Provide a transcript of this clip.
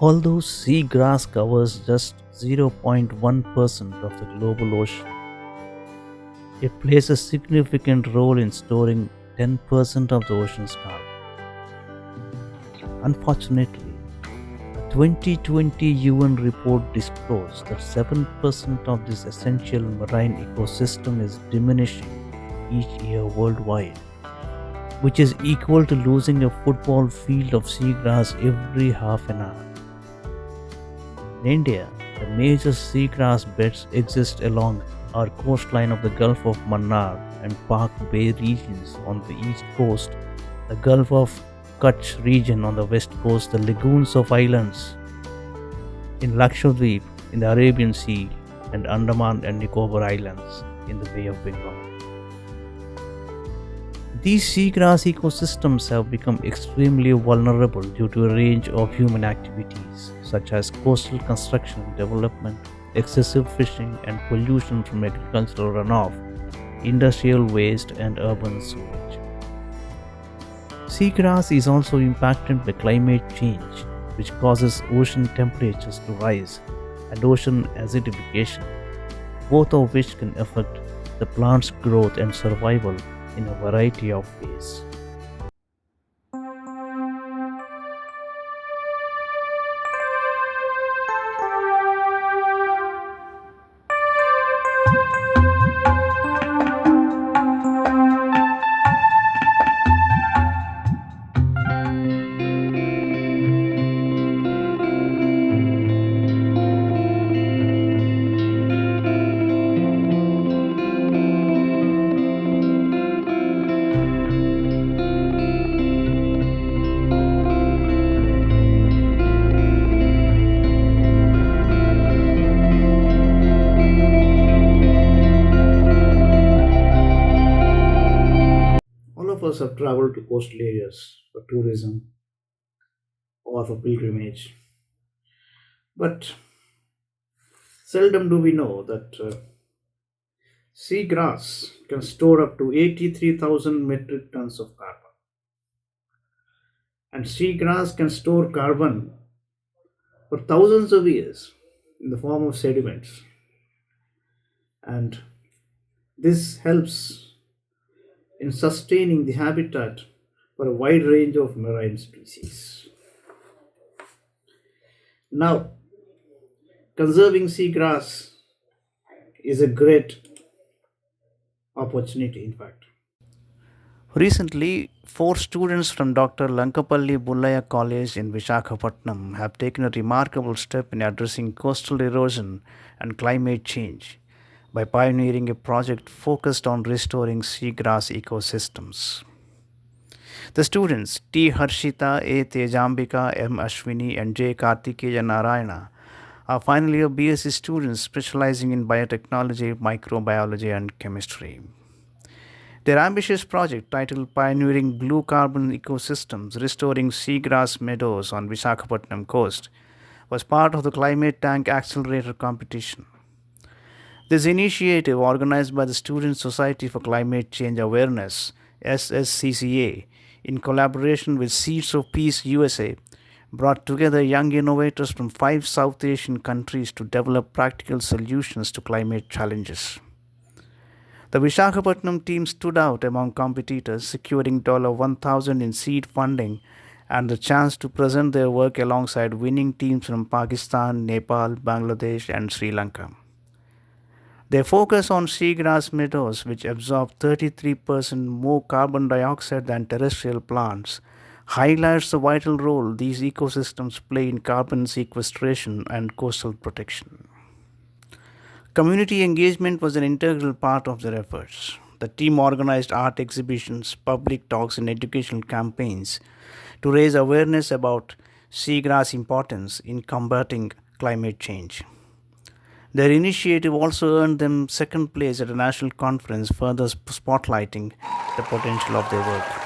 Although seagrass covers just 0.1% of the global ocean, it plays a significant role in storing 10% of the ocean's carbon. Unfortunately, a 2020 UN report disclosed that 7% of this essential marine ecosystem is diminishing each year worldwide, which is equal to losing a football field of seagrass every half an hour. In India, the major seagrass beds exist along our coastline of the Gulf of Mannar and Pak Bay regions on the east coast, the Gulf of Kutch region on the west coast, the lagoons of islands in Lakshadweep in the Arabian Sea, and Andaman and Nicobar Islands in the Bay of Bengal. These seagrass ecosystems have become extremely vulnerable due to a range of human activities such as coastal construction and development, excessive fishing, and pollution from agricultural runoff, industrial waste, and urban sewage. Seagrass is also impacted by climate change, which causes ocean temperatures to rise and ocean acidification, both of which can affect the plant's growth and survival in a variety of ways. All of us have traveled to coastal areas for tourism or for pilgrimage, but seldom do we know that seagrass can store up to 83,000 metric tons of carbon, and seagrass can store carbon for thousands of years in the form of sediments, and this helps in sustaining the habitat for a wide range of marine species. Now, conserving seagrass is a great opportunity, in fact. Recently, four students from Dr. Lankapalli Bullaya College in Visakhapatnam have taken a remarkable step in addressing coastal erosion and climate change by pioneering a project focused on restoring seagrass ecosystems. The students T. Harshita, A. Tejambika, M. Ashwini, and J. Kartikeya Narayana are final year BSc students specializing in biotechnology, microbiology, and chemistry. Their ambitious project, titled Pioneering Blue Carbon Ecosystems Restoring Seagrass Meadows on Visakhapatnam Coast, was part of the Climate Tank Accelerator competition. This initiative, organized by the Student Society for Climate Change Awareness (SSCCA), in collaboration with Seeds of Peace USA, brought together young innovators from five South Asian countries to develop practical solutions to climate challenges. The Visakhapatnam team stood out among competitors, securing $1,000 in seed funding and the chance to present their work alongside winning teams from Pakistan, Nepal, Bangladesh, and Sri Lanka. Their focus on seagrass meadows, which absorb 33% more carbon dioxide than terrestrial plants, highlights the vital role these ecosystems play in carbon sequestration and coastal protection. Community engagement was an integral part of their efforts. The team organized art exhibitions, public talks, and educational campaigns to raise awareness about seagrass importance in combating climate change. Their initiative also earned them second place at a national conference, further spotlighting the potential of their work.